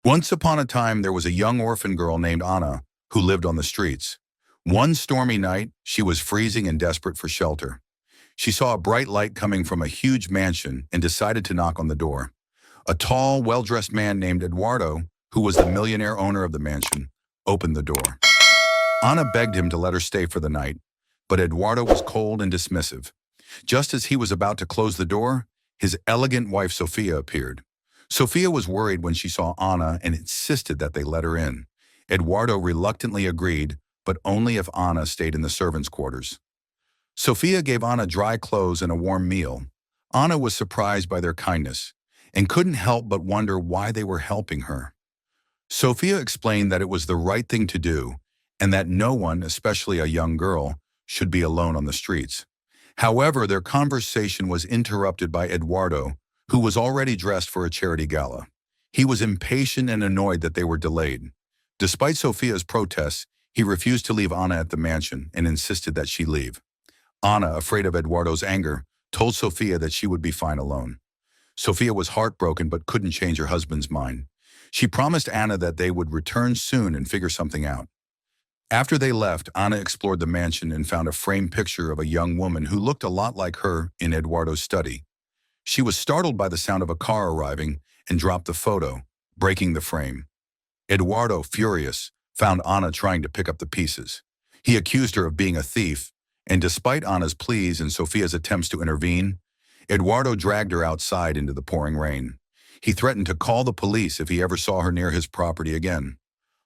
Once upon a time, there was a young orphan girl named Anna who lived on the streets. One stormy night, she was freezing and desperate for shelter. She saw a bright light coming from a huge mansion and decided to knock on the door. A tall, well-dressed man named Eduardo, who was the millionaire owner of the mansion, opened the door. Anna begged him to let her stay for the night, but Eduardo was cold and dismissive. Just as he was about to close the door, his elegant wife Sofia appeared. Sofia was worried when she saw Anna and insisted that they let her in. Eduardo reluctantly agreed, but only if Anna stayed in the servants' quarters. Sofia gave Anna dry clothes and a warm meal. Anna was surprised by their kindness and couldn't help but wonder why they were helping her. Sofia explained that it was the right thing to do and that no one, especially a young girl, should be alone on the streets. However, their conversation was interrupted by Eduardo, who was already dressed for a charity gala. He was impatient and annoyed that they were delayed. Despite Sofia's protests, he refused to leave Anna at the mansion and insisted that she leave. Anna, afraid of Eduardo's anger, told Sofia that she would be fine alone. Sofia was heartbroken but couldn't change her husband's mind. She promised Anna that they would return soon and figure something out. After they left, Anna explored the mansion and found a framed picture of a young woman who looked a lot like her in Eduardo's study. She was startled by the sound of a car arriving and dropped the photo, breaking the frame. Eduardo, furious, found Anna trying to pick up the pieces. He accused her of being a thief, and despite Anna's pleas and Sofia's attempts to intervene, Eduardo dragged her outside into the pouring rain. He threatened to call the police if he ever saw her near his property again.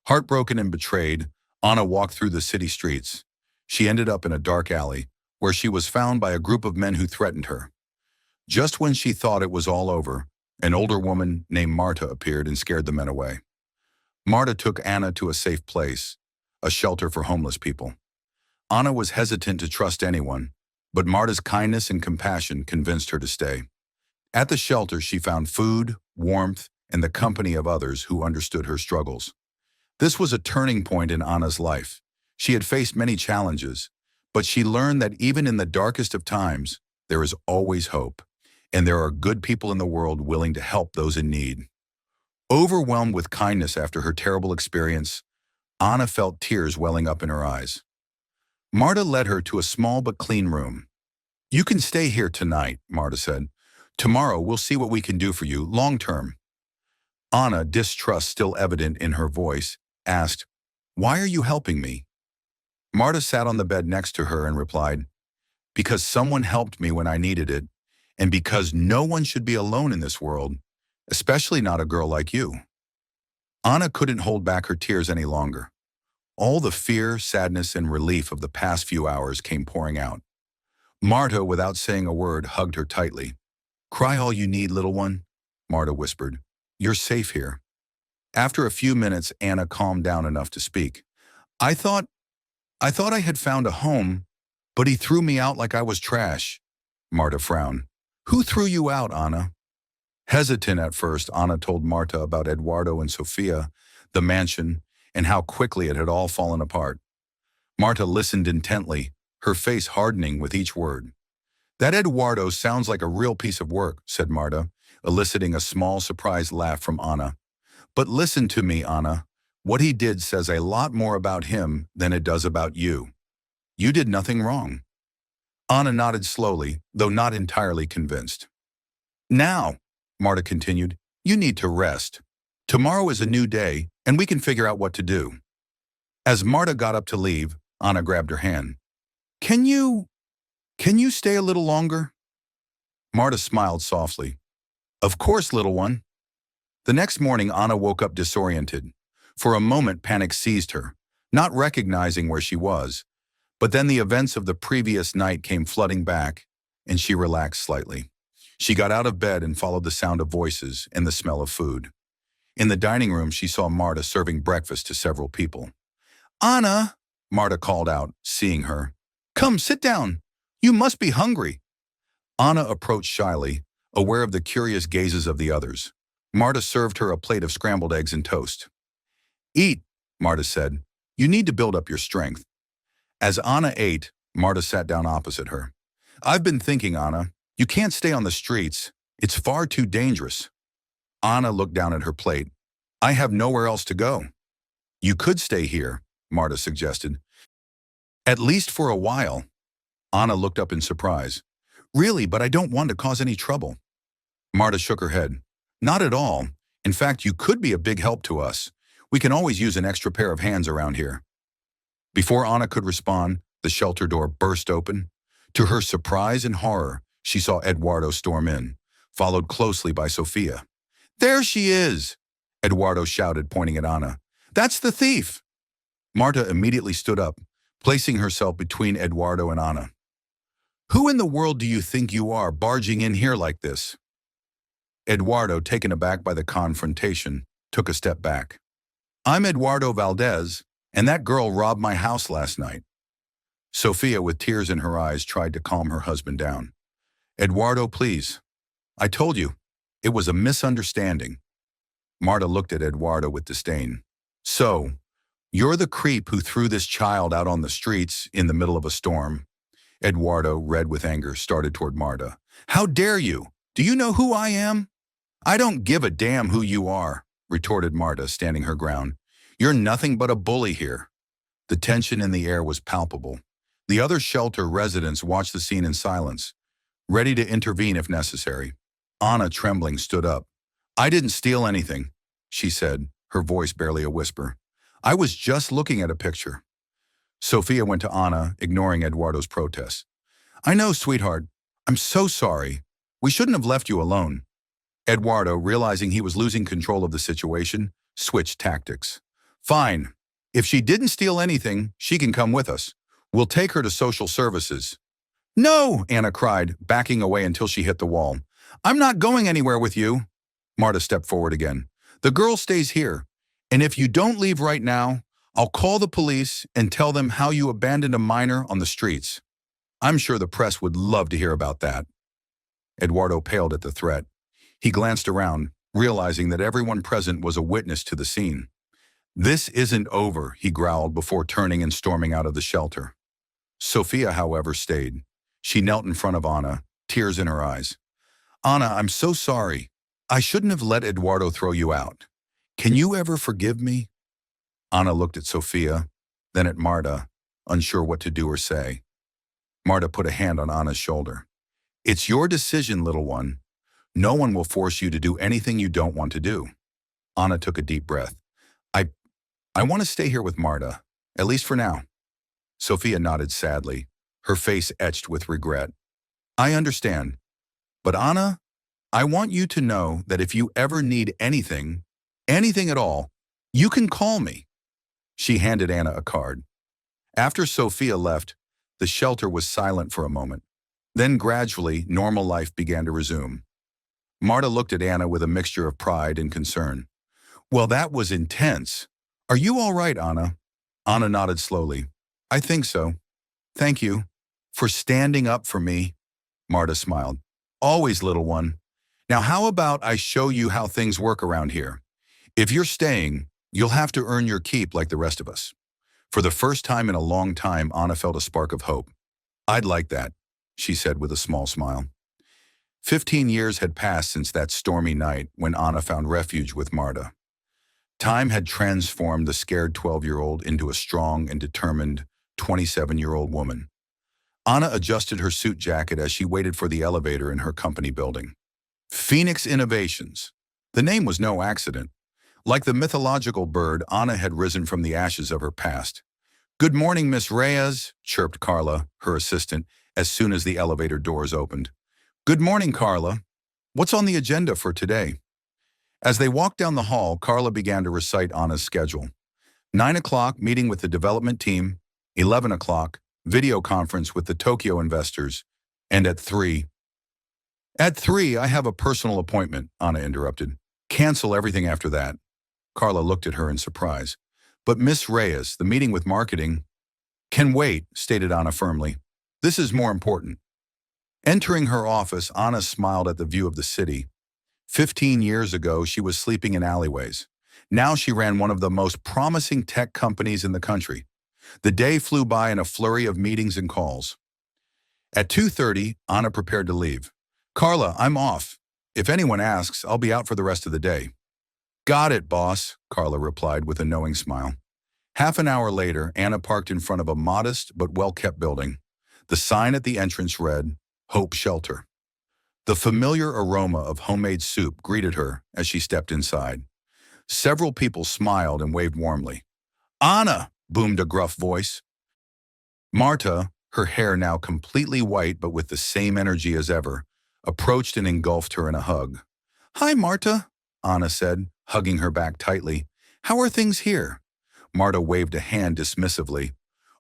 Heartbroken and betrayed, Anna walked through the city streets. She ended up in a dark alley, where she was found by a group of men who threatened her. Just when she thought it was all over, an older woman named Marta appeared and scared the men away. Marta took Anna to a safe place, a shelter for homeless people. Anna was hesitant to trust anyone, but Marta's kindness and compassion convinced her to stay. At the shelter, she found food, warmth, and the company of others who understood her struggles. This was a turning point in Anna's life. She had faced many challenges, but she learned that even in the darkest of times, there is always hope, and there are good people in the world willing to help those in need. Overwhelmed with kindness after her terrible experience, Anna felt tears welling up in her eyes. Marta led her to a small but clean room. "You can stay here tonight," Marta said. "Tomorrow we'll see what we can do for you, long term." Anna, distrust still evident in her voice, asked, "Why are you helping me?" Marta sat on the bed next to her and replied, "Because someone helped me when I needed it, and because no one should be alone in this world, especially not a girl like you." Anna couldn't hold back her tears any longer. All the fear, sadness, and relief of the past few hours came pouring out. Marta, without saying a word, hugged her tightly. "Cry all you need, little one," Marta whispered. "You're safe here." After a few minutes, Anna calmed down enough to speak. I thought I had found a home, but he threw me out like I was trash." Marta frowned. "Who threw you out, Anna?" Hesitant at first, Anna told Marta about Eduardo and Sofia, the mansion, and how quickly it had all fallen apart. Marta listened intently, her face hardening with each word. "That Eduardo sounds like a real piece of work," said Marta, eliciting a small surprised laugh from Anna. "But listen to me, Anna. What he did says a lot more about him than it does about you. You did nothing wrong." Anna nodded slowly, though not entirely convinced. "Now," Marta continued, "you need to rest. Tomorrow is a new day, and we can figure out what to do." As Marta got up to leave, Anna grabbed her hand. Can you stay a little longer?" Marta smiled softly. "Of course, little one." The next morning, Anna woke up disoriented. For a moment, panic seized her, not recognizing where she was. But then the events of the previous night came flooding back, and she relaxed slightly. She got out of bed and followed the sound of voices and the smell of food. In the dining room, she saw Marta serving breakfast to several people. "Anna," Marta called out, seeing her. "Come, sit down. You must be hungry." Anna approached shyly, aware of the curious gazes of the others. Marta served her a plate of scrambled eggs and toast. "Eat," Marta said. "You need to build up your strength." As Anna ate, Marta sat down opposite her. "I've been thinking, Anna, you can't stay on the streets. It's far too dangerous." Anna looked down at her plate. I have nowhere else to go. You could stay here, Marta suggested. At least for a while. Anna looked up in surprise. Really, but I don't want to cause any trouble. Marta shook her head. Not at all. In fact, you could be a big help to us. We can always use an extra pair of hands around here. Before Anna could respond, the shelter door burst open. To her surprise and horror, she saw Eduardo storm in, followed closely by Sofia. There she is! Eduardo shouted, pointing at Anna. That's the thief! Marta immediately stood up, placing herself between Eduardo and Anna. Who in the world do you think you are, barging in here like this? Eduardo, taken aback by the confrontation, took a step back. I'm Eduardo Valdez, and that girl robbed my house last night. Sofia, with tears in her eyes, tried to calm her husband down. Eduardo, please. I told you, it was a misunderstanding. Marta looked at Eduardo with disdain. So, you're the creep who threw this child out on the streets in the middle of a storm. Eduardo, red with anger, started toward Marta. How dare you? Do you know who I am? I don't give a damn who you are, retorted Marta, standing her ground. You're nothing but a bully here. The tension in the air was palpable. The other shelter residents watched the scene in silence, ready to intervene if necessary. Anna, trembling, stood up. I didn't steal anything, she said, her voice barely a whisper. I was just looking at a picture. Sofia went to Anna, ignoring Eduardo's protests. I know, sweetheart. I'm so sorry. We shouldn't have left you alone. Eduardo, realizing he was losing control of the situation, switched tactics. Fine. If she didn't steal anything, she can come with us. We'll take her to social services. No, Anna cried, backing away until she hit the wall. I'm not going anywhere with you. Marta stepped forward again. The girl stays here, and if you don't leave right now, I'll call the police and tell them how you abandoned a minor on the streets. I'm sure the press would love to hear about that. Eduardo paled at the threat. He glanced around, realizing that everyone present was a witness to the scene. This isn't over, he growled before turning and storming out of the shelter. Sofia, however, stayed. She knelt in front of Anna, tears in her eyes. Anna, I'm so sorry. I shouldn't have let Eduardo throw you out. Can you ever forgive me? Anna looked at Sofia, then at Marta, unsure what to do or say. Marta put a hand on Anna's shoulder. It's your decision, little one. No one will force you to do anything you don't want to do. Anna took a deep breath. I want to stay here with Marta, at least for now. Sofia nodded sadly, her face etched with regret. I understand. But Anna, I want you to know that if you ever need anything at all, you can call me. She handed Anna a card. After Sofia left, the shelter was silent for a moment. Then gradually, normal life began to resume. Marta looked at Anna with a mixture of pride and concern. Well, that was intense. Are you all right, Anna? Anna nodded slowly. I think so. Thank you for standing up for me. Marta smiled. Always, little one. Now how about I show you how things work around here? If you're staying, you'll have to earn your keep like the rest of us. For the first time in a long time, Anna felt a spark of hope. I'd like that, she said with a small smile. 15 years had passed since that stormy night when Anna found refuge with Marta. Time had transformed the scared 12-year-old into a strong and determined 27-year-old woman. Anna adjusted her suit jacket as she waited for the elevator in her company building. Phoenix Innovations. The name was no accident. Like the mythological bird, Anna had risen from the ashes of her past. Good morning, Miss Reyes, chirped Carla, her assistant, as soon as the elevator doors opened. Good morning, Carla. What's on the agenda for today? As they walked down the hall, Carla began to recite Anna's schedule. 9 o'clock, meeting with the development team. 11 o'clock, video conference with the Tokyo investors. And at 3. At 3, I have a personal appointment, Anna interrupted. Cancel everything after that. Carla looked at her in surprise. But Miss Reyes, the meeting with marketing... Can wait, stated Anna firmly. This is more important. Entering her office, Anna smiled at the view of the city. 15 years ago, she was sleeping in alleyways. Now she ran one of the most promising tech companies in the country. The day flew by in a flurry of meetings and calls. At 2:30, Anna prepared to leave. Carla, I'm off. If anyone asks, I'll be out for the rest of the day. Got it, boss, Carla replied with a knowing smile. Half an hour later, Anna parked in front of a modest but well-kept building. The sign at the entrance read, Hope Shelter. The familiar aroma of homemade soup greeted her as she stepped inside. Several people smiled and waved warmly. Anna, boomed a gruff voice. Marta, her hair now completely white but with the same energy as ever, approached and engulfed her in a hug. Hi, Marta, Anna said, hugging her back tightly. How are things here? Marta waved a hand dismissively.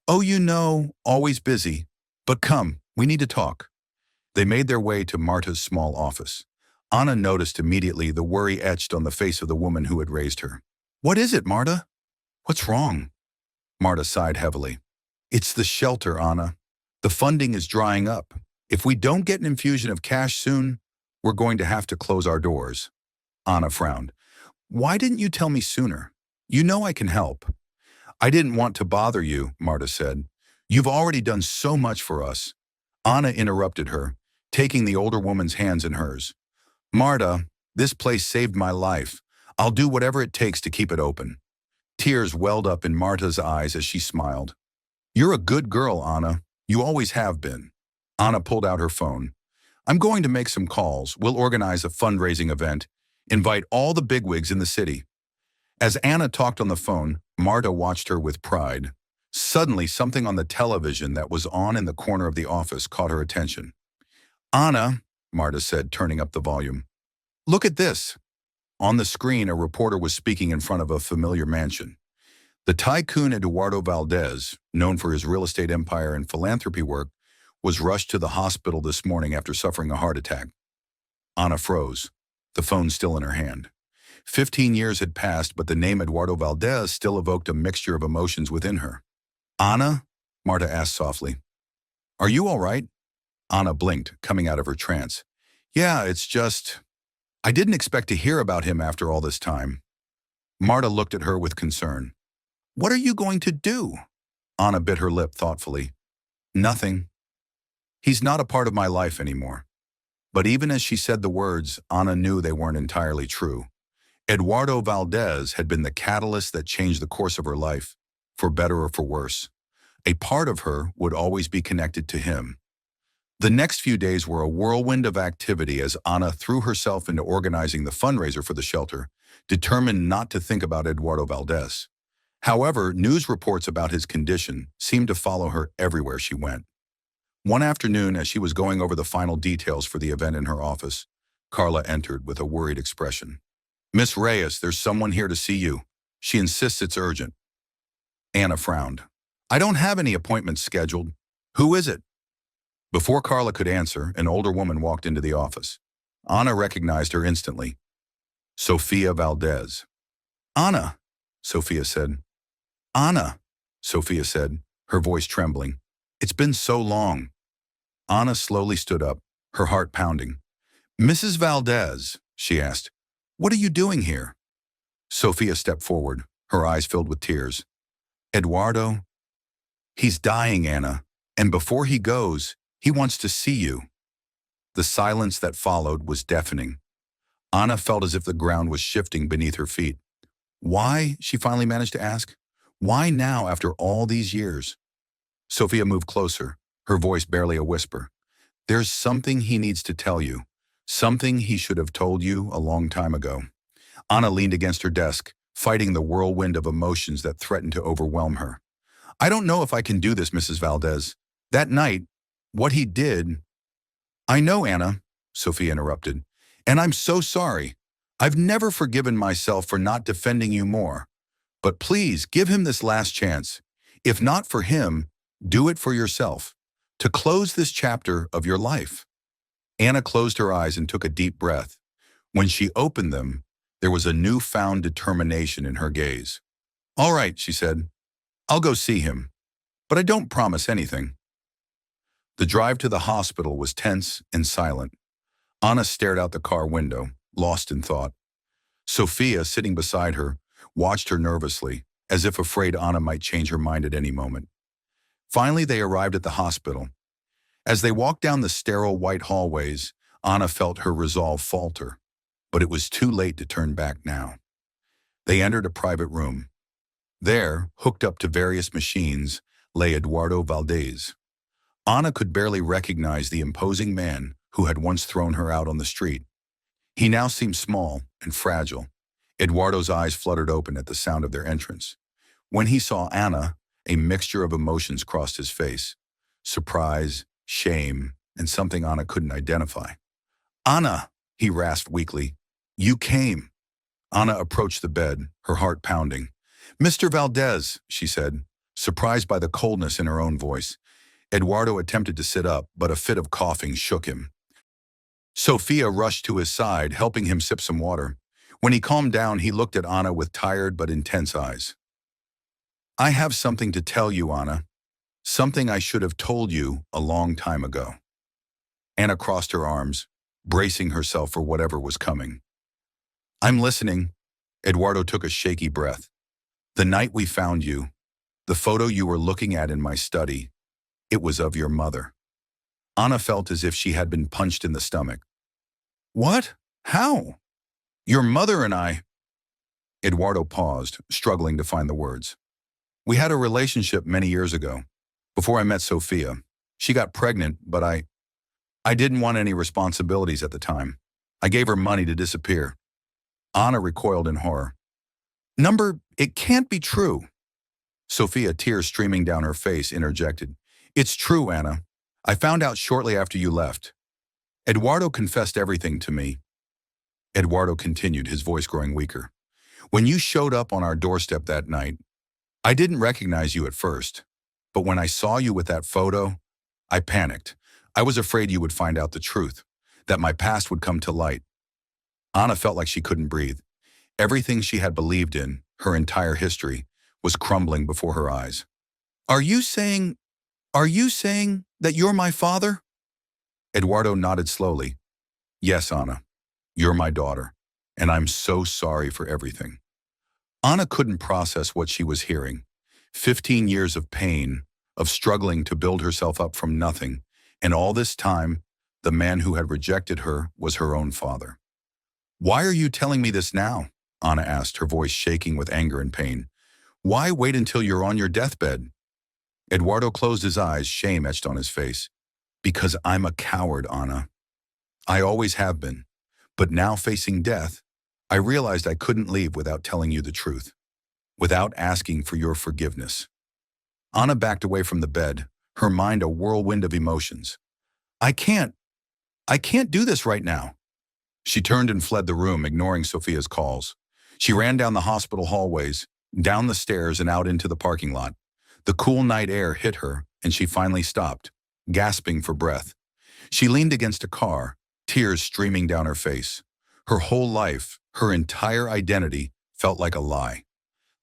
Oh, always busy. But come, we need to talk. They made their way to Marta's small office. Anna noticed immediately the worry etched on the face of the woman who had raised her. What is it, Marta? What's wrong? Marta sighed heavily. It's the shelter, Anna. The funding is drying up. If we don't get an infusion of cash soon, we're going to have to close our doors. Anna frowned. Why didn't you tell me sooner? You know I can help. I didn't want to bother you, Marta said. You've already done so much for us. Anna interrupted her, taking the older woman's hands in hers. Marta, this place saved my life. I'll do whatever it takes to keep it open. Tears welled up in Marta's eyes as she smiled. You're a good girl, Anna. You always have been. Anna pulled out her phone. I'm going to make some calls. We'll organize a fundraising event. Invite all the bigwigs in the city. As Anna talked on the phone, Marta watched her with pride. Suddenly, something on the television that was on in the corner of the office caught her attention. Anna, Marta said, turning up the volume. Look at this. On the screen, a reporter was speaking in front of a familiar mansion. The tycoon Eduardo Valdez, known for his real estate empire and philanthropy work, was rushed to the hospital this morning after suffering a heart attack. Anna froze, the phone still in her hand. 15 years had passed, but the name Eduardo Valdez still evoked a mixture of emotions within her. Anna? Marta asked softly. Are you all right? Anna blinked, coming out of her trance. Yeah, it's just... I didn't expect to hear about him after all this time. Marta looked at her with concern. What are you going to do? Anna bit her lip thoughtfully. Nothing. He's not a part of my life anymore. But even as she said the words, Anna knew they weren't entirely true. Eduardo Valdez had been the catalyst that changed the course of her life, for better or for worse. A part of her would always be connected to him. The next few days were a whirlwind of activity as Anna threw herself into organizing the fundraiser for the shelter, determined not to think about Eduardo Valdez. However, news reports about his condition seemed to follow her everywhere she went. One afternoon, as she was going over the final details for the event in her office, Carla entered with a worried expression. Miss Reyes, there's someone here to see you. She insists it's urgent. Anna frowned. I don't have any appointments scheduled. Who is it? Before Carla could answer, an older woman walked into the office. Anna recognized her instantly. Sofia Valdez. Anna, Sofia said. Anna, Sofia said, her voice trembling. It's been so long. Anna slowly stood up, her heart pounding. Mrs. Valdez, she asked, what are you doing here? Sofia stepped forward, her eyes filled with tears. Eduardo? He's dying, Anna, and before he goes, he wants to see you. The silence that followed was deafening. Anna felt as if the ground was shifting beneath her feet. Why, she finally managed to ask. Why now after all these years? Sofia moved closer, her voice barely a whisper. There's something he needs to tell you. Something he should have told you a long time ago. Anna leaned against her desk, fighting the whirlwind of emotions that threatened to overwhelm her. I don't know if I can do this, Mrs. Valdez. That night, what he did... I know, Anna, Sofia interrupted, and I'm so sorry. I've never forgiven myself for not defending you more. But please, give him this last chance. If not for him, do it for yourself, to close this chapter of your life. Anna closed her eyes and took a deep breath. When she opened them, there was a newfound determination in her gaze. All right, she said. I'll go see him, but I don't promise anything. The drive to the hospital was tense and silent. Anna stared out the car window, lost in thought. Sofia, sitting beside her, watched her nervously, as if afraid Anna might change her mind at any moment. Finally, they arrived at the hospital. As they walked down the sterile white hallways, Anna felt her resolve falter, but it was too late to turn back now. They entered a private room. There, hooked up to various machines, lay Eduardo Valdez. Ana could barely recognize the imposing man who had once thrown her out on the street. He now seemed small and fragile. Eduardo's eyes fluttered open at the sound of their entrance. When he saw Ana, a mixture of emotions crossed his face. Surprise, shame, and something Ana couldn't identify. "Ana," he rasped weakly. "You came." Ana approached the bed, her heart pounding. "Mr. Valdez," she said, surprised by the coldness in her own voice. Eduardo attempted to sit up, but a fit of coughing shook him. Sophia rushed to his side, helping him sip some water. When he calmed down, he looked at Ana with tired but intense eyes. "I have something to tell you, Ana. Something I should have told you a long time ago." Ana crossed her arms, bracing herself for whatever was coming. "I'm listening." Eduardo took a shaky breath. "The night we found you, the photo you were looking at in my study, it was of your mother." Ana felt as if she had been punched in the stomach. "What? How?" "Your mother and I—" Eduardo paused, struggling to find the words. "We had a relationship many years ago, before I met Sophia. She got pregnant, but I didn't want any responsibilities at the time. I gave her money to disappear." Ana recoiled in horror. "It can't be true." Sophia, tears streaming down her face, interjected. "It's true, Ana. I found out shortly after you left. Eduardo confessed everything to me." Eduardo continued, his voice growing weaker. "When you showed up on our doorstep that night, I didn't recognize you at first. But when I saw you with that photo, I panicked. I was afraid you would find out the truth, that my past would come to light." Ana felt like she couldn't breathe. Everything she had believed in, her entire history, was crumbling before her eyes. Are you saying that you're my father?" Eduardo nodded slowly. "Yes, Ana. You're my daughter, and I'm so sorry for everything." Ana couldn't process what she was hearing. 15 years of pain, of struggling to build herself up from nothing, and all this time, the man who had rejected her was her own father. "Why are you telling me this now?" Ana asked, her voice shaking with anger and pain. "Why wait until you're on your deathbed?" Eduardo closed his eyes, shame etched on his face. "Because I'm a coward, Ana. I always have been. But now facing death, I realized I couldn't leave without telling you the truth, without asking for your forgiveness." Ana backed away from the bed, her mind a whirlwind of emotions. I can't do this right now." She turned and fled the room, ignoring Sophia's calls. She ran down the hospital hallways, down the stairs and out into the parking lot. The cool night air hit her, and she finally stopped, gasping for breath. She leaned against a car, tears streaming down her face. Her whole life, her entire identity, felt like a lie.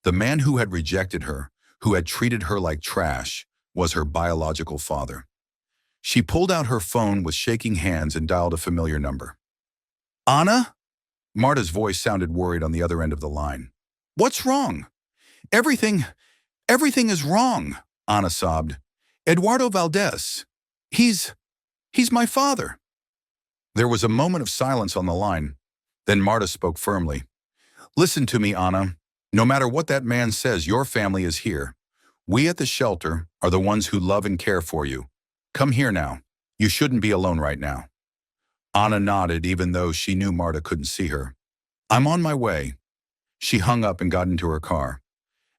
The man who had rejected her, who had treated her like trash, was her biological father. She pulled out her phone with shaking hands and dialed a familiar number. "Ana?" Marta's voice sounded worried on the other end of the line. "What's wrong?" Everything is wrong," Ana sobbed. "Eduardo Valdez. He's my father." There was a moment of silence on the line. Then Marta spoke firmly. "Listen to me, Ana. No matter what that man says, your family is here. We at the shelter are the ones who love and care for you. Come here now. You shouldn't be alone right now." Ana nodded, even though she knew Marta couldn't see her. "I'm on my way." She hung up and got into her car.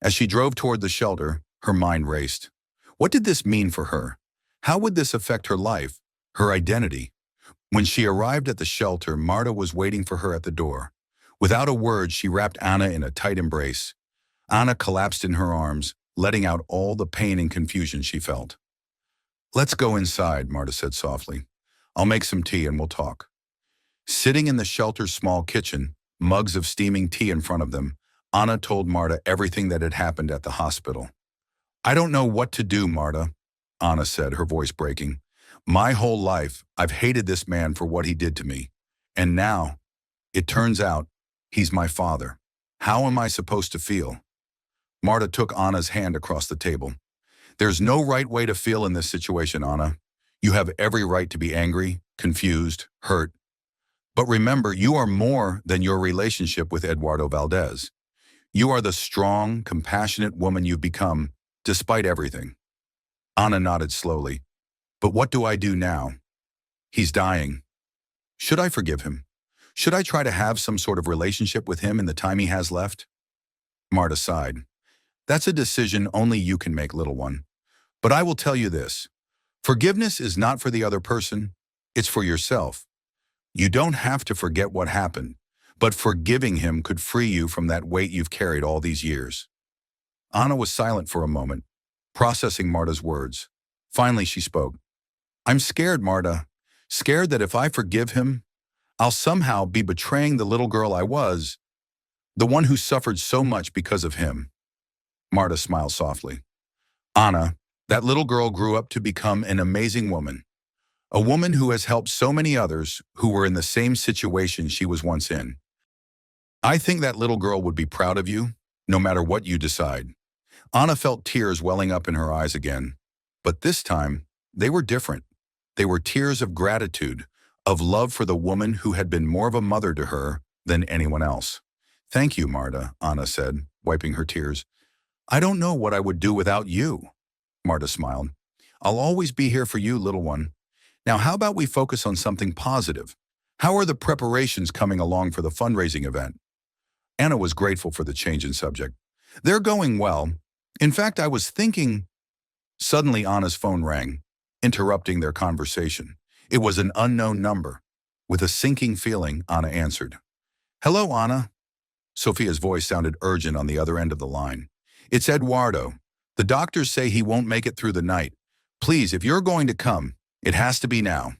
As she drove toward the shelter, her mind raced. What did this mean for her? How would this affect her life, her identity? When she arrived at the shelter, Marta was waiting for her at the door. Without a word, she wrapped Ana in a tight embrace. Ana collapsed in her arms, letting out all the pain and confusion she felt. "Let's go inside," Marta said softly. "I'll make some tea and we'll talk." Sitting in the shelter's small kitchen, mugs of steaming tea in front of them, Ana told Marta everything that had happened at the hospital. "I don't know what to do, Marta," Ana said, her voice breaking. "My whole life, I've hated this man for what he did to me. And now, it turns out, he's my father. How am I supposed to feel?" Marta took Ana's hand across the table. "There's no right way to feel in this situation, Ana. You have every right to be angry, confused, hurt. But remember, you are more than your relationship with Eduardo Valdez. You are the strong, compassionate woman you've become, despite everything. Anna nodded slowly. But what do I do now? He's dying. Should I forgive him? Should I try to have some sort of relationship with him in the time he has left? Marta sighed. That's a decision only you can make, little one. But I will tell you this. Forgiveness is not for the other person. It's for yourself. You don't have to forget what happened, but forgiving him could free you from that weight you've carried all these years. Anna was silent for a moment, processing Marta's words. Finally, she spoke. I'm scared, Marta. Scared that if I forgive him, I'll somehow be betraying the little girl I was, the one who suffered so much because of him. Marta smiled softly. Anna, that little girl grew up to become an amazing woman. A woman who has helped so many others who were in the same situation she was once in. I think that little girl would be proud of you, no matter what you decide. Anna felt tears welling up in her eyes again. But this time, they were different. They were tears of gratitude, of love for the woman who had been more of a mother to her than anyone else. Thank you, Marta, Anna said, wiping her tears. I don't know what I would do without you. Marta smiled. I'll always be here for you, little one. Now, how about we focus on something positive? How are the preparations coming along for the fundraising event? Anna was grateful for the change in subject. They're going well. In fact, I was thinking... Suddenly, Anna's phone rang, interrupting their conversation. It was an unknown number. With a sinking feeling, Anna answered. Hello, Anna. Sophia's voice sounded urgent on the other end of the line. It's Eduardo. The doctors say he won't make it through the night. Please, if you're going to come, it has to be now.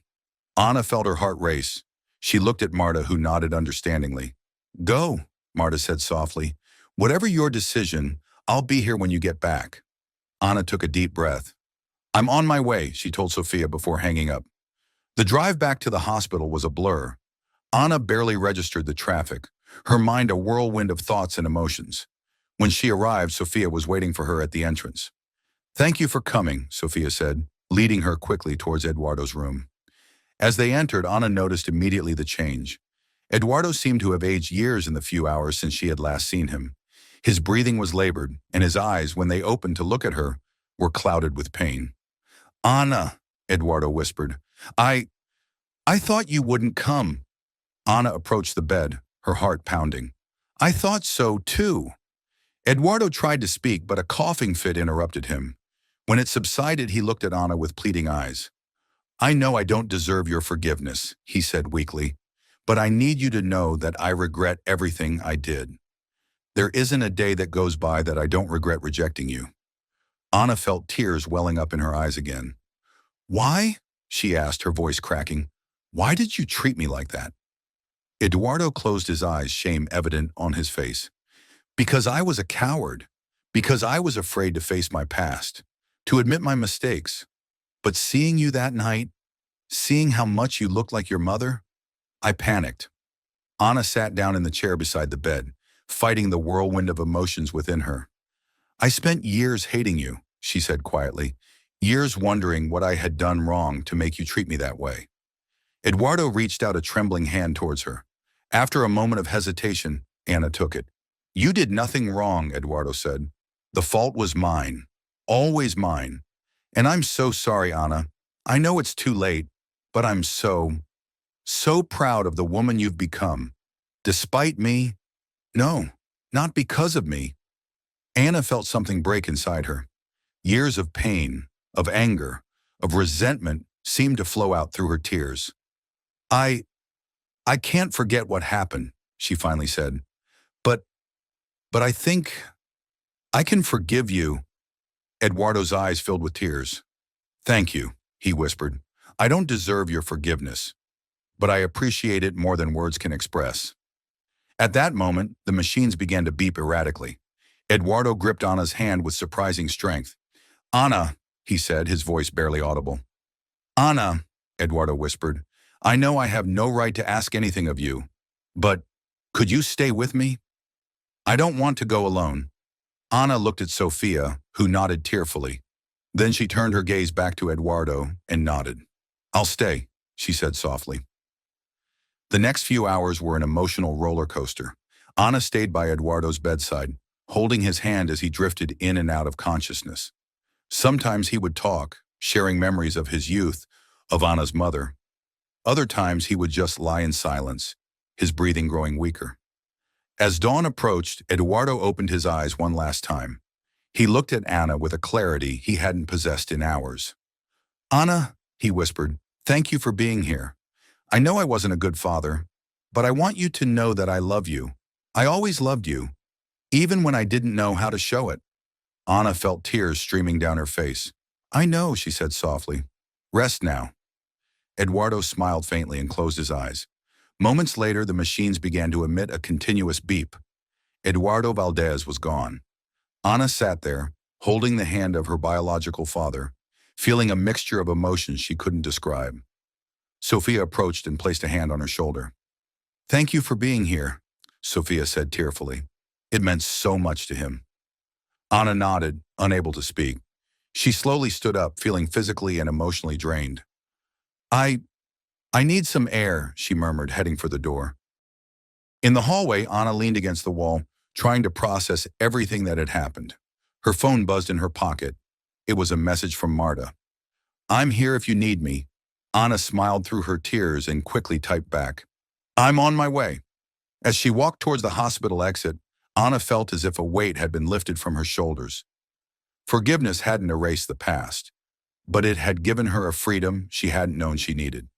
Anna felt her heart race. She looked at Marta, who nodded understandingly. Go, Marta said softly. Whatever your decision, I'll be here when you get back. Anna took a deep breath. I'm on my way, she told Sophia before hanging up. The drive back to the hospital was a blur. Anna barely registered the traffic, her mind a whirlwind of thoughts and emotions. When she arrived, Sophia was waiting for her at the entrance. Thank you for coming, Sophia said, leading her quickly towards Eduardo's room. As they entered, Anna noticed immediately the change. Eduardo seemed to have aged years in the few hours since she had last seen him. His breathing was labored, and his eyes, when they opened to look at her, were clouded with pain. Anna, Eduardo whispered, I thought you wouldn't come. Anna approached the bed, her heart pounding. I thought so, too. Eduardo tried to speak, but a coughing fit interrupted him. When it subsided, he looked at Anna with pleading eyes. I know I don't deserve your forgiveness, he said weakly, but I need you to know that I regret everything I did. There isn't a day that goes by that I don't regret rejecting you. Anna felt tears welling up in her eyes again. Why? She asked, her voice cracking. Why did you treat me like that? Eduardo closed his eyes, shame evident on his face. Because I was a coward. Because I was afraid to face my past, to admit my mistakes. But seeing you that night, seeing how much you looked like your mother, I panicked. Anna sat down in the chair beside the bed, fighting the whirlwind of emotions within her. I spent years hating you, she said quietly, years wondering what I had done wrong to make you treat me that way. Eduardo reached out a trembling hand towards her. After a moment of hesitation, Anna took it. You did nothing wrong, Eduardo said. The fault was mine, always mine. And I'm so sorry, Anna. I know it's too late, but I'm so proud of the woman you've become. Despite me, no, not because of me. Anna felt something break inside her. Years of pain, of anger, of resentment seemed to flow out through her tears. I can't forget what happened, she finally said. But I think I can forgive you. Eduardo's eyes filled with tears. Thank you, he whispered. I don't deserve your forgiveness, but I appreciate it more than words can express. At that moment, the machines began to beep erratically. Eduardo gripped Anna's hand with surprising strength. Anna, he said, his voice barely audible. Anna, Eduardo whispered, I know I have no right to ask anything of you, but could you stay with me? I don't want to go alone. Anna looked at Sophia, who nodded tearfully. Then she turned her gaze back to Eduardo and nodded. I'll stay, she said softly. The next few hours were an emotional roller coaster. Anna stayed by Eduardo's bedside, holding his hand as he drifted in and out of consciousness. Sometimes he would talk, sharing memories of his youth, of Anna's mother. Other times he would just lie in silence, his breathing growing weaker. As dawn approached, Eduardo opened his eyes one last time. He looked at Anna with a clarity he hadn't possessed in hours. "Anna," he whispered, "thank you for being here. I know I wasn't a good father, but I want you to know that I love you. I always loved you, even when I didn't know how to show it." Anna felt tears streaming down her face. "I know," she said softly. "Rest now." Eduardo smiled faintly and closed his eyes. Moments later, the machines began to emit a continuous beep. Eduardo Valdez was gone. Anna sat there, holding the hand of her biological father, feeling a mixture of emotions she couldn't describe. Sophia approached and placed a hand on her shoulder. "Thank you for being here," Sophia said tearfully. It meant so much to him. Anna nodded, unable to speak. She slowly stood up, feeling physically and emotionally drained. I need some air," she murmured, heading for the door. In the hallway, Anna leaned against the wall, trying to process everything that had happened. Her phone buzzed in her pocket. It was a message from Marta. "I'm here if you need me." Anna smiled through her tears and quickly typed back, "I'm on my way." As she walked towards the hospital exit, Anna felt as if a weight had been lifted from her shoulders. Forgiveness hadn't erased the past, but it had given her a freedom she hadn't known she needed.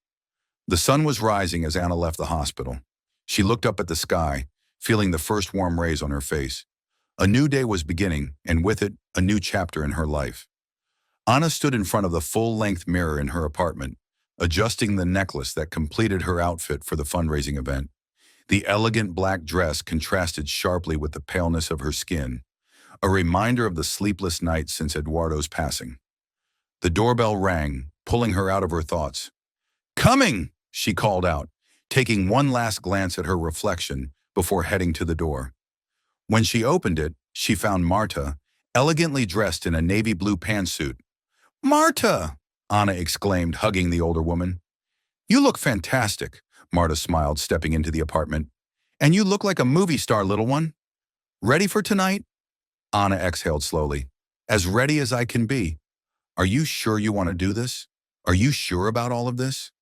The sun was rising as Anna left the hospital. She looked up at the sky, feeling the first warm rays on her face. A new day was beginning, and with it, a new chapter in her life. Anna stood in front of the full-length mirror in her apartment, adjusting the necklace that completed her outfit for the fundraising event. The elegant black dress contrasted sharply with the paleness of her skin, a reminder of the sleepless nights since Eduardo's passing. The doorbell rang, pulling her out of her thoughts. "Coming!" she called out, taking one last glance at her reflection before heading to the door. When she opened it, she found Marta, elegantly dressed in a navy blue pantsuit. "Marta!" Anna exclaimed, hugging the older woman. "You look fantastic," Marta smiled, stepping into the apartment. "And you look like a movie star, little one. Ready for tonight?" Anna exhaled slowly. "As ready as I can be. Are you sure you want to do this? Are you sure about all of this?"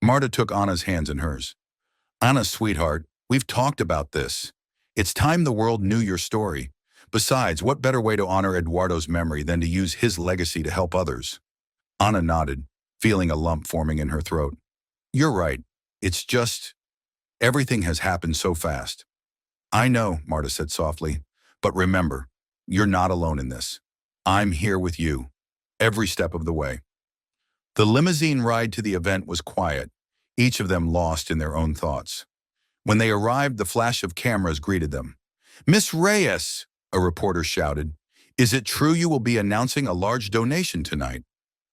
Marta took Anna's hands in hers. "Anna, sweetheart, we've talked about this. It's time the world knew your story. Besides, what better way to honor Eduardo's memory than to use his legacy to help others?" Anna nodded, feeling a lump forming in her throat. "You're right. It's just, everything has happened so fast." "I know," Marta said softly, "but remember, you're not alone in this. I'm here with you, every step of the way." The limousine ride to the event was quiet, each of them lost in their own thoughts. When they arrived, the flash of cameras greeted them. "Miss Reyes," a reporter shouted, "is it true you will be announcing a large donation tonight?"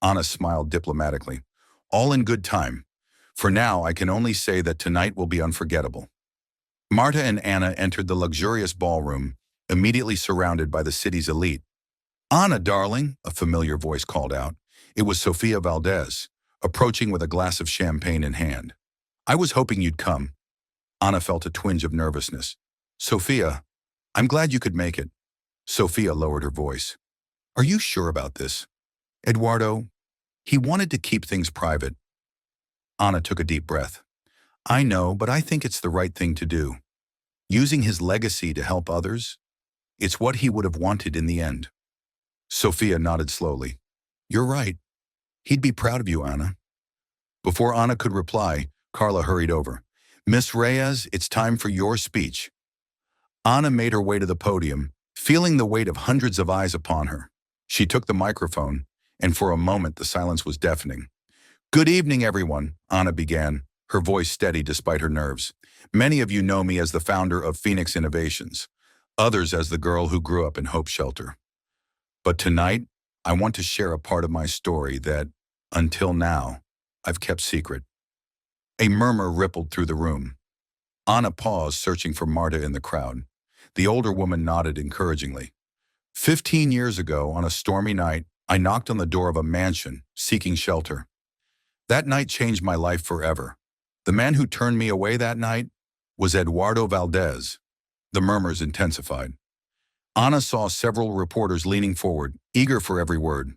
Anna smiled diplomatically. "All in good time. For now, I can only say that tonight will be unforgettable." Marta and Anna entered the luxurious ballroom, immediately surrounded by the city's elite. "Anna, darling," a familiar voice called out. It was Sofia Valdez, approaching with a glass of champagne in hand. "I was hoping you'd come." Anna felt a twinge of nervousness. "Sofia, I'm glad you could make it." Sofia lowered her voice. "Are you sure about this? Eduardo, he wanted to keep things private." Anna took a deep breath. "I know, but I think it's the right thing to do. Using his legacy to help others, it's what he would have wanted in the end." Sofia nodded slowly. "You're right. He'd be proud of you, Anna." Before Anna could reply, Carla hurried over. "Miss Reyes, it's time for your speech." Anna made her way to the podium, feeling the weight of hundreds of eyes upon her. She took the microphone, and for a moment the silence was deafening. "Good evening, everyone," Anna began, her voice steady despite her nerves. "Many of you know me as the founder of Phoenix Innovations, others as the girl who grew up in Hope Shelter. But tonight, I want to share a part of my story that, until now, I've kept secret." A murmur rippled through the room. Anna paused, searching for Marta in the crowd. The older woman nodded encouragingly. 15 years ago, on a stormy night, I knocked on the door of a mansion, seeking shelter. That night changed my life forever. The man who turned me away that night was Eduardo Valdez." The murmurs intensified. Anna saw several reporters leaning forward, eager for every word.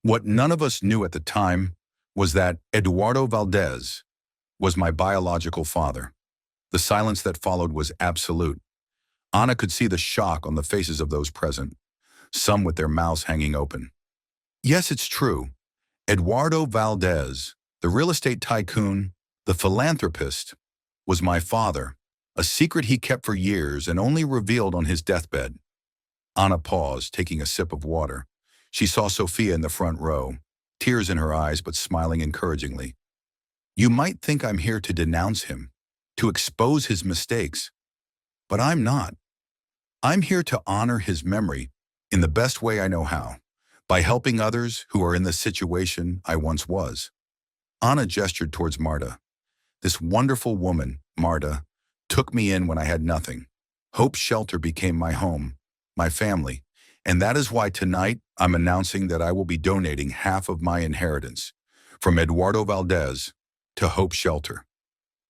What none of us knew at the time was that Eduardo Valdez was my biological father. The silence that followed was absolute. Anna could see the shock on the faces of those present, some with their mouths hanging open. Yes, it's true. Eduardo Valdez, the real estate tycoon, the philanthropist, was my father, a secret he kept for years and only revealed on his deathbed. Anna paused, taking a sip of water. She saw Sophia in the front row, tears in her eyes but smiling encouragingly. You might think I'm here to denounce him, to expose his mistakes, but I'm not. I'm here to honor his memory in the best way I know how, by helping others who are in the situation I once was. Anna gestured towards Marta. This wonderful woman, Marta, took me in when I had nothing. Hope Shelter became my home, my family, and that is why tonight I'm announcing that I will be donating half of my inheritance, from Eduardo Valdez to Hope Shelter.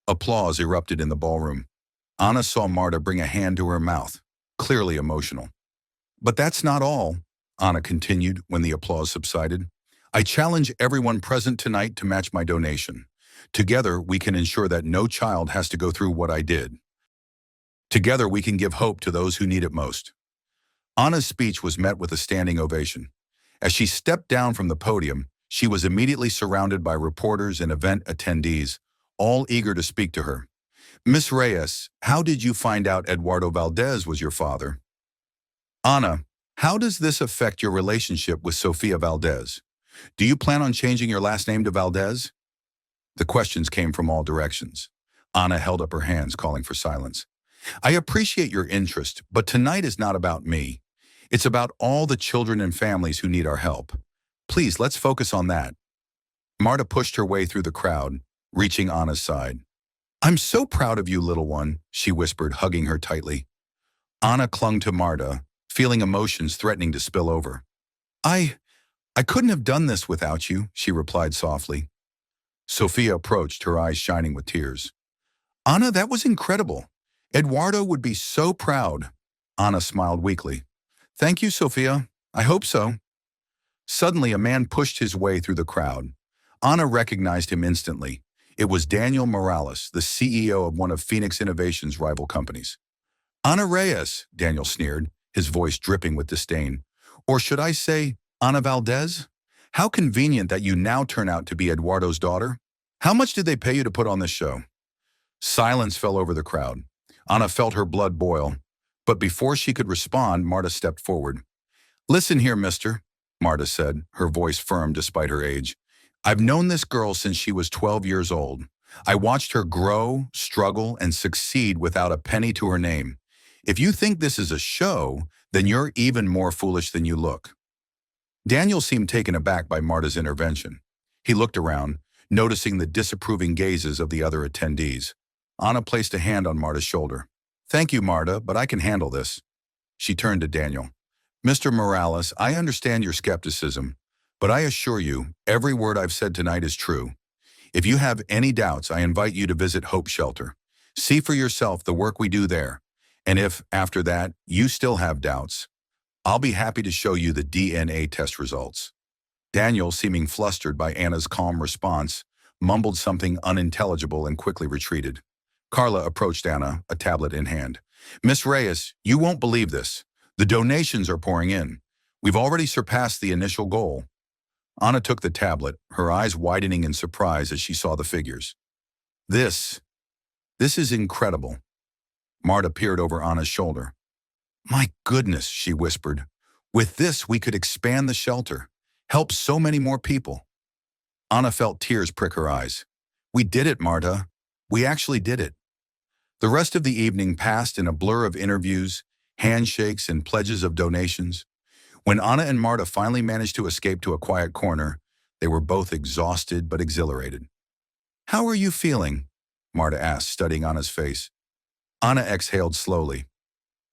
Applause erupted in the ballroom. Anna saw Marta bring a hand to her mouth, clearly emotional. But that's not all, Anna continued when the applause subsided. I challenge everyone present tonight to match my donation. Together, we can ensure that no child has to go through what I did. Together, we can give hope to those who need it most. Anna's speech was met with a standing ovation. As she stepped down from the podium, she was immediately surrounded by reporters and event attendees, all eager to speak to her. Miss Reyes, how did you find out Eduardo Valdez was your father? Anna, how does this affect your relationship with Sofia Valdez? Do you plan on changing your last name to Valdez? The questions came from all directions. Anna held up her hands, calling for silence. I appreciate your interest, but tonight is not about me. It's about all the children and families who need our help. Please, let's focus on that. Marta pushed her way through the crowd, reaching Anna's side. I'm so proud of you, little one, she whispered, hugging her tightly. Anna clung to Marta, feeling emotions threatening to spill over. I couldn't have done this without you, she replied softly. Sophia approached, her eyes shining with tears. Anna, that was incredible. Eduardo would be so proud. Anna smiled weakly. Thank you, Sophia. I hope so. Suddenly, a man pushed his way through the crowd. Anna recognized him instantly. It was Daniel Morales, the CEO of one of Phoenix Innovation's rival companies. Ana Reyes, Daniel sneered, his voice dripping with disdain. Or should I say, Ana Valdez? How convenient that you now turn out to be Eduardo's daughter. How much did they pay you to put on this show? Silence fell over the crowd. Anna felt her blood boil. But before she could respond, Marta stepped forward. Listen here, mister, Marta said, her voice firm despite her age. I've known this girl since she was 12 years old. I watched her grow, struggle, and succeed without a penny to her name. If you think this is a show, then you're even more foolish than you look. Daniel seemed taken aback by Marta's intervention. He looked around, noticing the disapproving gazes of the other attendees. Anna placed a hand on Marta's shoulder. Thank you, Marta, but I can handle this. She turned to Daniel. Mr. Morales, I understand your skepticism, but I assure you, every word I've said tonight is true. If you have any doubts, I invite you to visit Hope Shelter. See for yourself the work we do there. And if, after that, you still have doubts, I'll be happy to show you the DNA test results. Daniel, seeming flustered by Anna's calm response, mumbled something unintelligible and quickly retreated. Carla approached Anna, a tablet in hand. Miss Reyes, you won't believe this. The donations are pouring in. We've already surpassed the initial goal. Anna took the tablet, her eyes widening in surprise as she saw the figures. This is incredible. Marta peered over Anna's shoulder. My goodness, she whispered. With this, we could expand the shelter, help so many more people. Anna felt tears prick her eyes. We did it, Marta. We actually did it. The rest of the evening passed in a blur of interviews, handshakes, and pledges of donations. When Anna and Marta finally managed to escape to a quiet corner, they were both exhausted but exhilarated. How are you feeling? Marta asked, studying Anna's face. Anna exhaled slowly.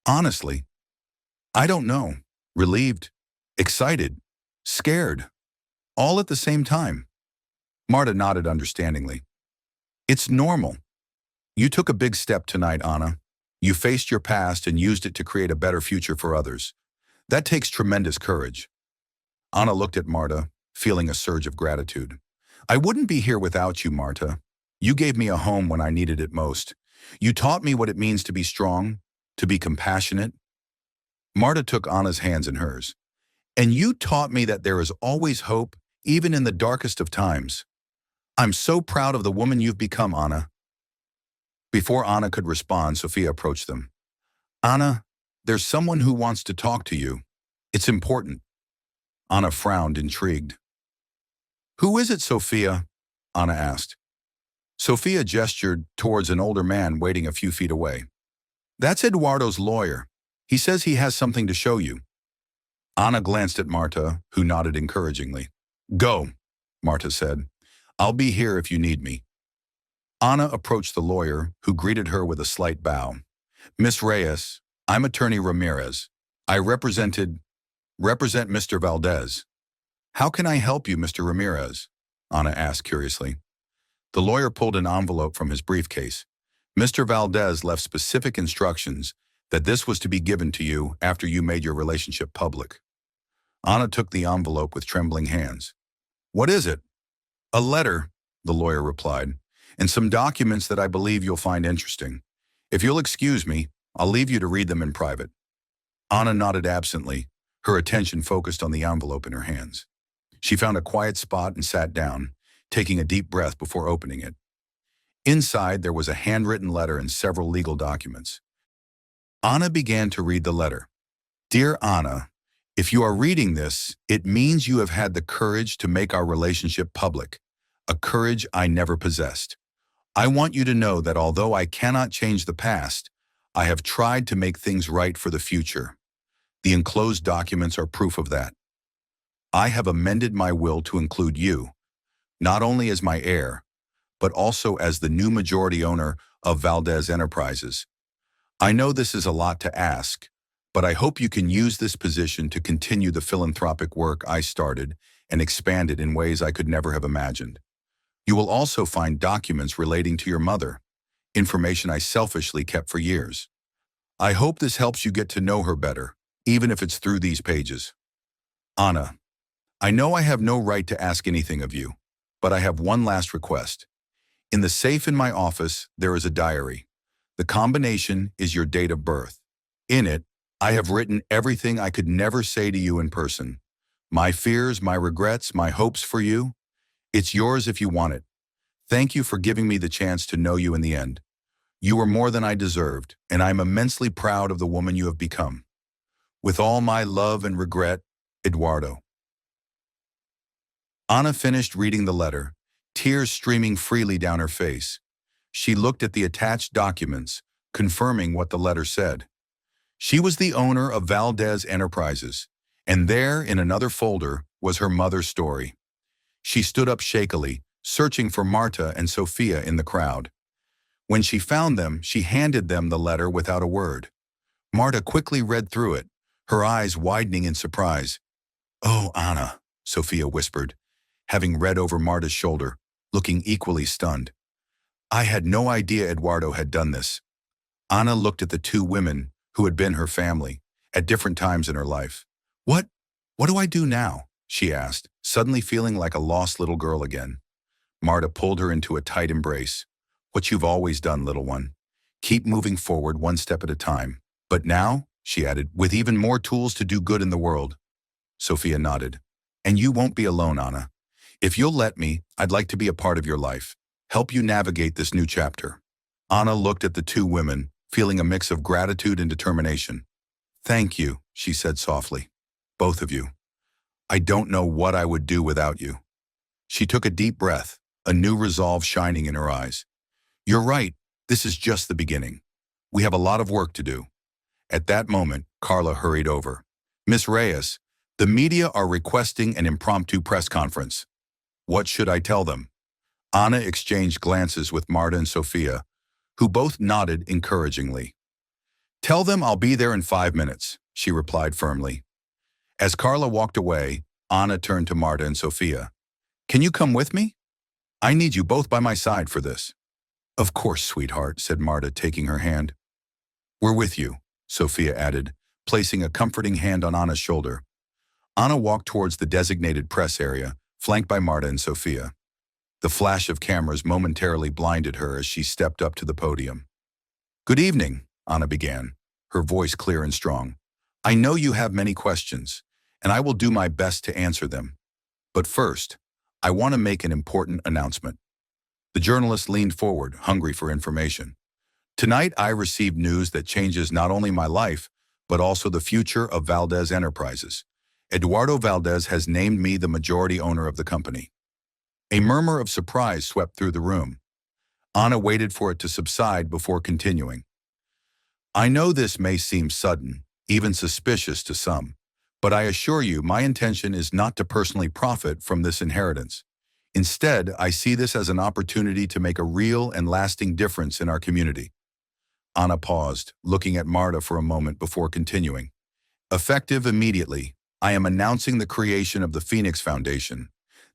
Honestly, I don't know. Relieved, excited, scared, all at the same time. Marta nodded understandingly. It's normal. You took a big step tonight, Anna. You faced your past and used it to create a better future for others. That takes tremendous courage. Anna looked at Marta, feeling a surge of gratitude. I wouldn't be here without you, Marta. You gave me a home when I needed it most. You taught me what it means to be strong, to be compassionate. Marta took Anna's hands in hers. And you taught me that there is always hope, even in the darkest of times. I'm so proud of the woman you've become, Anna. Before Anna could respond, Sophia approached them. Anna, there's someone who wants to talk to you. It's important. Anna frowned, intrigued. Who is it, Sophia? Anna asked. Sophia gestured towards an older man waiting a few feet away. That's Eduardo's lawyer. He says he has something to show you. Anna glanced at Marta, who nodded encouragingly. Go, Marta said. I'll be here if you need me. Anna approached the lawyer, who greeted her with a slight bow. Miss Reyes, I'm attorney Ramirez. I represent Mr. Valdez. How can I help you, Mr. Ramirez? Anna asked curiously. The lawyer pulled an envelope from his briefcase. Mr. Valdez left specific instructions that this was to be given to you after you made your relationship public. Anna took the envelope with trembling hands. What is it? A letter, the lawyer replied, and some documents that I believe you'll find interesting. If you'll excuse me, I'll leave you to read them in private. Anna nodded absently, her attention focused on the envelope in her hands. She found a quiet spot and sat down, taking a deep breath before opening it. Inside, there was a handwritten letter and several legal documents. Anna began to read the letter. Dear Anna, if you are reading this, it means you have had the courage to make our relationship public, a courage I never possessed. I want you to know that although I cannot change the past, I have tried to make things right for the future. The enclosed documents are proof of that. I have amended my will to include you, not only as my heir, but also as the new majority owner of Valdez Enterprises. I know this is a lot to ask, but I hope you can use this position to continue the philanthropic work I started and expand it in ways I could never have imagined. You will also find documents relating to your mother, information I selfishly kept for years. I hope this helps you get to know her better, even if it's through these pages. Anna, I know I have no right to ask anything of you, but I have one last request. In the safe in my office, there is a diary. The combination is your date of birth. In it, I have written everything I could never say to you in person. My fears, my regrets, my hopes for you. It's yours if you want it. Thank you for giving me the chance to know you in the end. You were more than I deserved, and I'm immensely proud of the woman you have become. With all my love and regret, Eduardo. Anna finished reading the letter, tears streaming freely down her face. She looked at the attached documents, confirming what the letter said. She was the owner of Valdez Enterprises, and there, in another folder, was her mother's story. She stood up shakily, searching for Marta and Sophia in the crowd. When she found them, she handed them the letter without a word. Marta quickly read through it, her eyes widening in surprise. Oh, Anna, Sophia whispered, having read over Marta's shoulder, looking equally stunned. I had no idea Eduardo had done this. Anna looked at the two women who had been her family at different times in her life. What do I do now? She asked, suddenly feeling like a lost little girl again. Marta pulled her into a tight embrace. What you've always done, little one. Keep moving forward one step at a time. But now, she added, with even more tools to do good in the world. Sophia nodded. And you won't be alone, Anna. If you'll let me, I'd like to be a part of your life. Help you navigate this new chapter. Anna looked at the two women, feeling a mix of gratitude and determination. Thank you, she said softly. Both of you. I don't know what I would do without you. She took a deep breath, a new resolve shining in her eyes. You're right, this is just the beginning. We have a lot of work to do. At that moment, Carla hurried over. Miss Reyes, the media are requesting an impromptu press conference. What should I tell them? Anna exchanged glances with Marta and Sophia, who both nodded encouragingly. Tell them I'll be there in 5 minutes, she replied firmly. As Carla walked away, Anna turned to Marta and Sophia. Can you come with me? I need you both by my side for this. Of course, sweetheart, said Marta, taking her hand. We're with you, Sophia added, placing a comforting hand on Anna's shoulder. Anna walked towards the designated press area, flanked by Marta and Sophia. The flash of cameras momentarily blinded her as she stepped up to the podium. Good evening, Anna began, her voice clear and strong. I know you have many questions, and I will do my best to answer them. But first, I want to make an important announcement. The journalist leaned forward, hungry for information. Tonight, I received news that changes not only my life, but also the future of Valdez Enterprises. Eduardo Valdez has named me the majority owner of the company. A murmur of surprise swept through the room. Anna waited for it to subside before continuing. I know this may seem sudden, even suspicious to some, but I assure you my intention is not to personally profit from this inheritance. Instead, I see this as an opportunity to make a real and lasting difference in our community. Anna paused, looking at Marta for a moment before continuing. Effective immediately, I am announcing the creation of the Phoenix Foundation.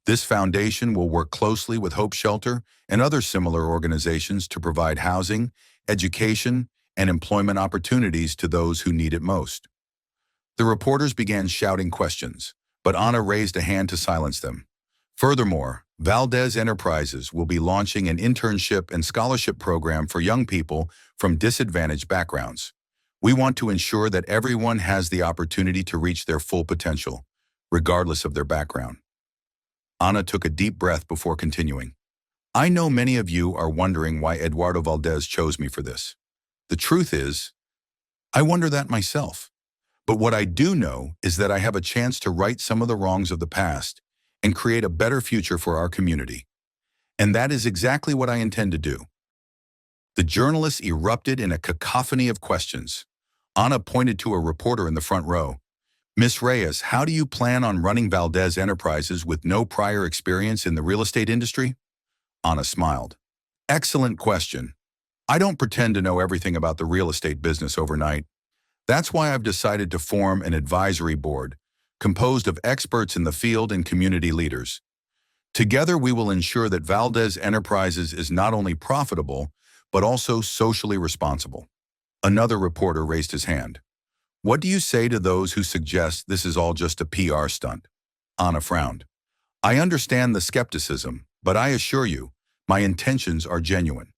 This foundation will work closely with Hope Shelter and other similar organizations to provide housing, education, and employment opportunities to those who need it most. The reporters began shouting questions, but Anna raised a hand to silence them. Furthermore, Valdez Enterprises will be launching an internship and scholarship program for young people from disadvantaged backgrounds. We want to ensure that everyone has the opportunity to reach their full potential, regardless of their background. Anna took a deep breath before continuing. I know many of you are wondering why Eduardo Valdez chose me for this. The truth is, I wonder that myself. But what I do know is that I have a chance to right some of the wrongs of the past and create a better future for our community. And that is exactly what I intend to do. The journalists erupted in a cacophony of questions. Anna pointed to a reporter in the front row. Miss Reyes, how do you plan on running Valdez Enterprises with no prior experience in the real estate industry? Anna smiled. Excellent question. I don't pretend to know everything about the real estate business overnight. That's why I've decided to form an advisory board, composed of experts in the field and community leaders. Together, we will ensure that Valdez Enterprises is not only profitable, but also socially responsible. Another reporter raised his hand. What do you say to those who suggest this is all just a PR stunt? Anna frowned. I understand the skepticism, but I assure you, my intentions are genuine.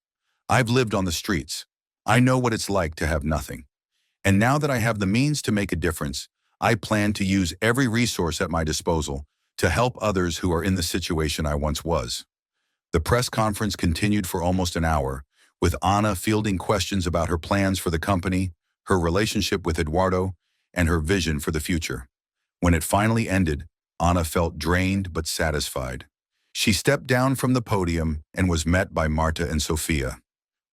I've lived on the streets. I know what it's like to have nothing. And now that I have the means to make a difference, I plan to use every resource at my disposal to help others who are in the situation I once was. The press conference continued for almost an hour, with Anna fielding questions about her plans for the company, her relationship with Eduardo, and her vision for the future. When it finally ended, Anna felt drained but satisfied. She stepped down from the podium and was met by Marta and Sophia.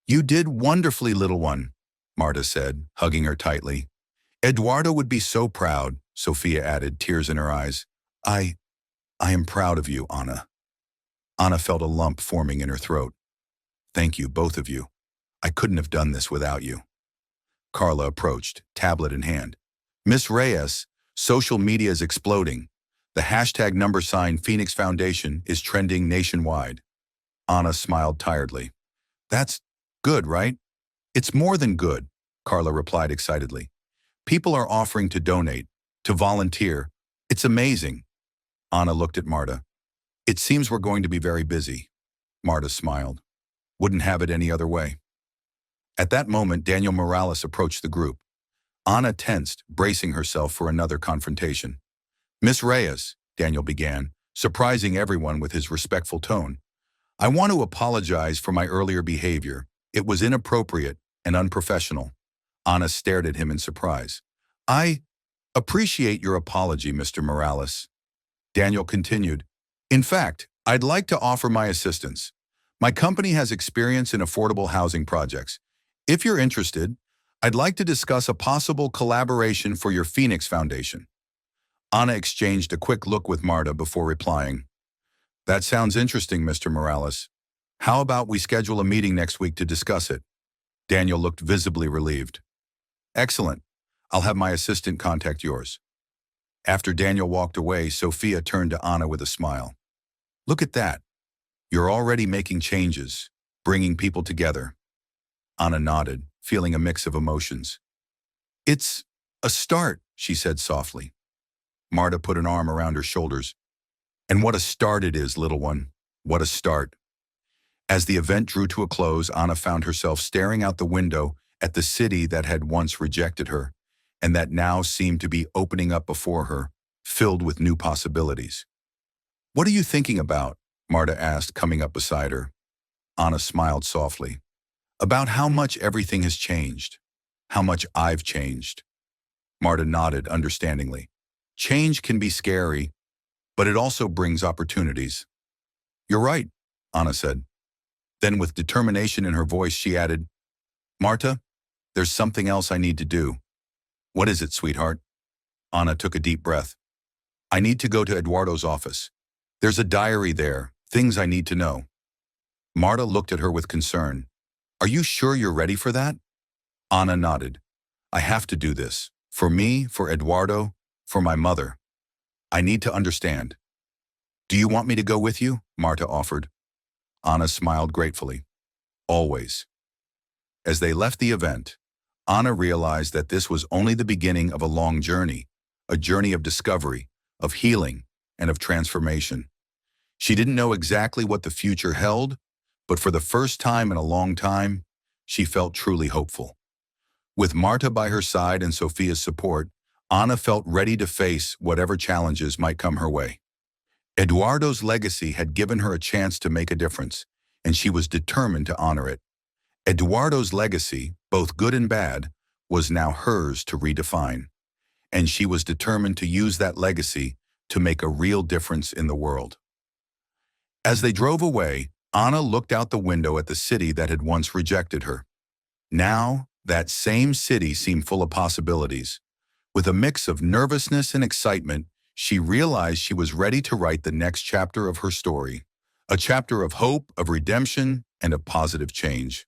You did wonderfully, little one, Marta said, hugging her tightly. Eduardo would be so proud, Sophia added, tears in her eyes. I am proud of you, Anna. Anna felt a lump forming in her throat. Thank you, both of you. I couldn't have done this without you. Carla approached, tablet in hand. Miss Reyes, social media is exploding. The #sign Phoenix Foundation is trending nationwide. Anna smiled tiredly. That's good, right? It's more than good, Carla replied excitedly. People are offering to donate, to volunteer. It's amazing. Anna looked at Marta. It seems we're going to be very busy. Marta smiled. Wouldn't have it any other way. At that moment, Daniel Morales approached the group. Anna tensed, bracing herself for another confrontation. Miss Reyes, Daniel began, surprising everyone with his respectful tone. I want to apologize for my earlier behavior. It was inappropriate and unprofessional. Anna stared at him in surprise. I appreciate your apology, Mr. Morales. Daniel continued. In fact, I'd like to offer my assistance. My company has experience in affordable housing projects. If you're interested, I'd like to discuss a possible collaboration for your Phoenix Foundation. Anna exchanged a quick look with Marta before replying. That sounds interesting, Mr. Morales. How about we schedule a meeting next week to discuss it? Daniel looked visibly relieved. Excellent. I'll have my assistant contact yours. After Daniel walked away, Sophia turned to Anna with a smile. Look at that. You're already making changes, bringing people together. Anna nodded, feeling a mix of emotions. It's a start, she said softly. Marta put an arm around her shoulders. And what a start it is, little one. What a start. As the event drew to a close, Anna found herself staring out the window at the city that had once rejected her, and that now seemed to be opening up before her, filled with new possibilities. What are you thinking about? Marta asked, coming up beside her. Anna smiled softly. About how much everything has changed. How much I've changed. Marta nodded understandingly. Change can be scary, but it also brings opportunities. You're right, Anna said. Then with determination in her voice, she added, Marta, there's something else I need to do. What is it, sweetheart? Anna took a deep breath. I need to go to Eduardo's office. There's a diary there, things I need to know. Marta looked at her with concern. Are you sure you're ready for that? Anna nodded. I have to do this. For me, for Eduardo, for my mother. I need to understand. Do you want me to go with you? Marta offered. Anna smiled gratefully. Always. As they left the event, Anna realized that this was only the beginning of a long journey, a journey of discovery, of healing, and of transformation. She didn't know exactly what the future held, but for the first time in a long time, she felt truly hopeful. With Marta by her side and Sophia's support, Anna felt ready to face whatever challenges might come her way. Eduardo's legacy had given her a chance to make a difference, and she was determined to honor it. Eduardo's legacy, both good and bad, was now hers to redefine, and she was determined to use that legacy to make a real difference in the world. As they drove away, Anna looked out the window at the city that had once rejected her. Now, that same city seemed full of possibilities. With a mix of nervousness and excitement, she realized she was ready to write the next chapter of her story, a chapter of hope, of redemption, and of positive change.